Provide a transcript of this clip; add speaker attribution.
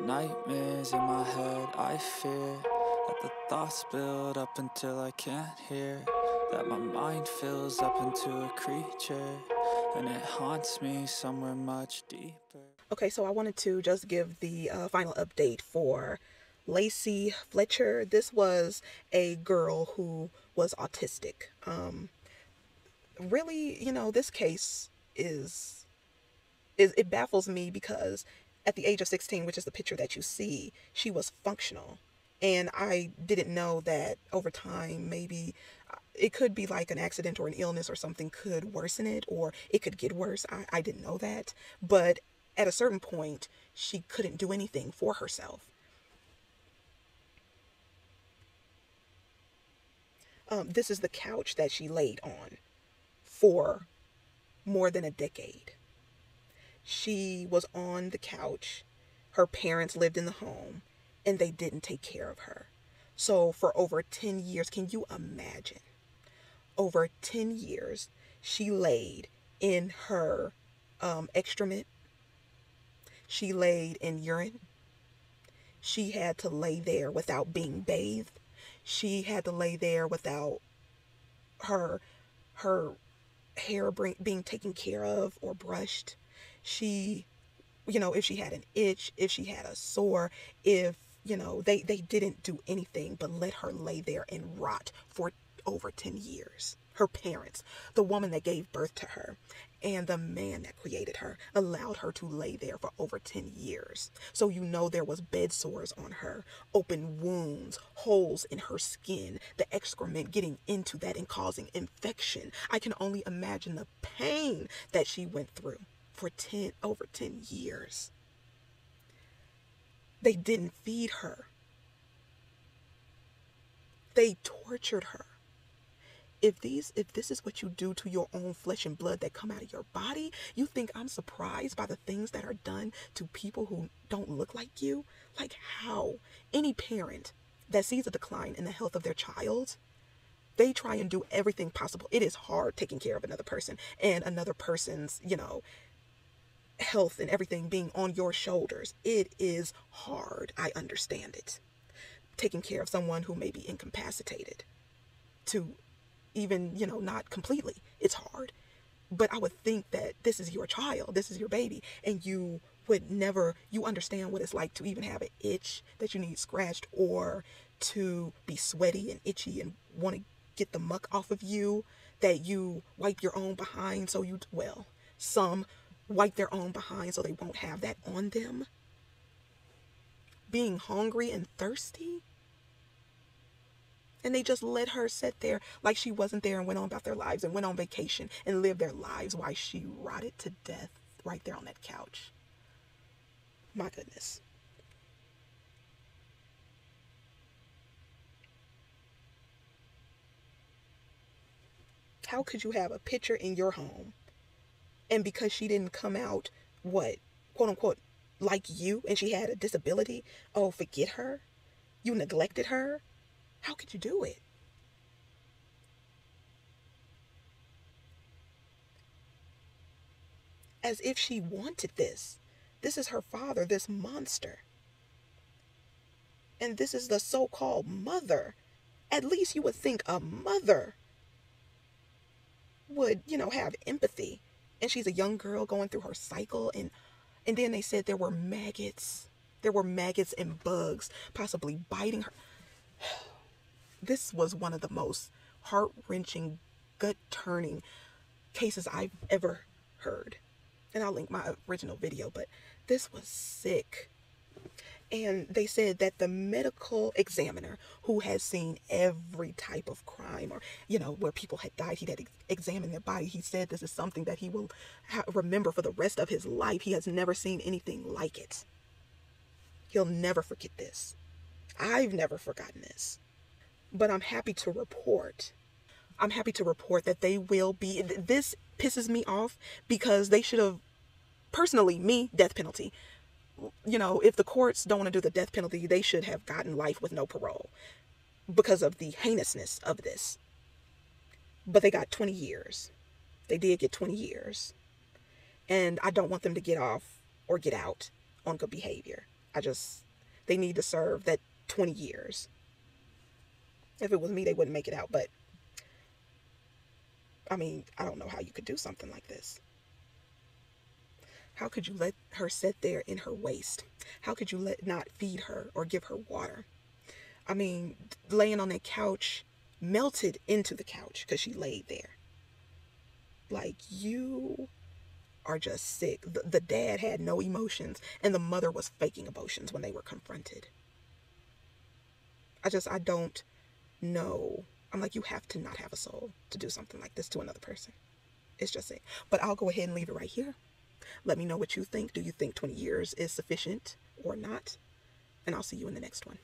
Speaker 1: Nightmares in my head, I fear that the thoughts build up until I can't hear, that my mind fills up into a creature, and it haunts me somewhere much deeper.
Speaker 2: Okay, so I wanted to just give the final update for Lacey Fletcher. This was a girl who was autistic. Really, this case is it baffles me because at the age of 16, which is the picture that you see, she was functional. And I didn't know that over time, maybe it could be like an accident or an illness or something could worsen it, or it could get worse. I didn't know that. But at a certain point, she couldn't do anything for herself. This is the couch that she laid on for more than a decade. She was on the couch. Her parents lived in the home and they didn't take care of her. So for over 10 years, can you imagine? Over 10 years, she laid in her excrement. She laid in urine. She had to lay there without being bathed. She had to lay there without her her hair being taken care of or brushed. She, if she had an itch, if she had a sore, if, they didn't do anything but let her lay there and rot for over 10 years. Her parents, the woman that gave birth to her, and the man that created her allowed her to lay there for over 10 years. So there was bed sores on her, open wounds, holes in her skin, the excrement getting into that and causing infection. I can only imagine the pain that she went through for over 10 years. They didn't feed her. They tortured her. If this is what you do to your own flesh and blood that come out of your body, you think I'm surprised by the things that are done to people who don't look like you? Like how? Any parent that sees a decline in the health of their child, they try and do everything possible. It is hard taking care of another person and another person's, health and everything being on your shoulders. It is hard. I understand it. Taking care of someone who may be incapacitated to even, not completely. It's hard. But I would think that this is your child, this is your baby, and you understand what it's like to even have an itch that you need scratched, or to be sweaty and itchy and want to get the muck off of you, that you wipe your own behind some wipe their own behind so they won't have that on them. Being hungry and thirsty. And they just let her sit there like she wasn't there and went on about their lives and went on vacation and lived their lives while she rotted to death right there on that couch. My goodness. How could you have a picture in your home, and because she didn't come out, quote unquote, like you, and she had a disability, oh, forget her? You neglected her? How could you do it? As if she wanted this. This is her father, this monster. And this is the so-called mother. At least you would think a mother would, have empathy. And she's a young girl going through her cycle, and then they said there were maggots. There were maggots and bugs possibly biting her. This was one of the most heart-wrenching, gut-turning cases I've ever heard. And I'll link my original video, but this was sick. And they said that the medical examiner, who has seen every type of crime, or, where people had died, he had examined their body. He said this is something that he will remember for the rest of his life. He has never seen anything like it. He'll never forget this. I've never forgotten this. But I'm happy to report that they will be. This pisses me off because they should have, personally, death penalty. If the courts don't want to do the death penalty, they should have gotten life with no parole because of the heinousness of this. But they got 20 years. They did get 20 years. And I don't want them to get off or get out on good behavior. They need to serve that 20 years. If it was me, they wouldn't make it out. But, I mean, I don't know how you could do something like this. How could you let her sit there in her waste? How could you not feed her or give her water? I mean, laying on that couch, melted into the couch because she laid there. Like, you are just sick. The dad had no emotions, and the mother was faking emotions when they were confronted. I don't know. I'm like, you have to not have a soul to do something like this to another person. It's just it. But I'll go ahead and leave it right here. Let me know what you think. Do you think 20 years is sufficient or not? And I'll see you in the next one.